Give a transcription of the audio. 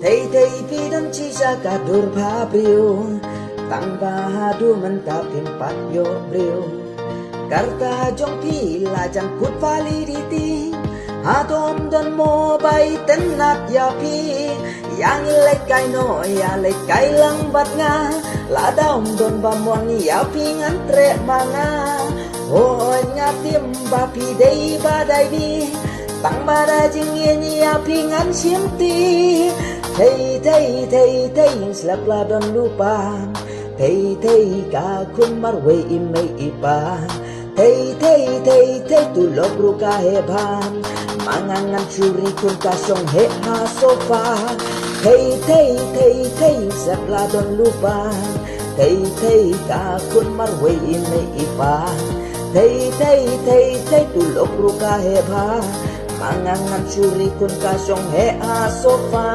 Thầy thầy pi dan chi sa ka dur pha priu tang ba du man ta pim pat yo priu karta jong pi la jang kut validity ha tom don mo bay ten nat ya pi yang lek kai no ya lek kai lang bat nga la daum don ba mon ya pi ngan tre manga ho nya tim ba pi dei ba dai bi tang ba da jing ye ya pi ngan sim ti thầy thầy thầy thầy slap la don lupa thầy thầy ka kun mar we imei ipa thầy thầy thầy thầy tu lok ruka he ban mangangan curi kun ka song he ha sofa thầy thầy thầy thầy slap la don lupa thầy thầy ka kun mar we imei ipa thầy thầy thầy thầy tu lok ruka he ban mangangan curi kun ka song he ha sofa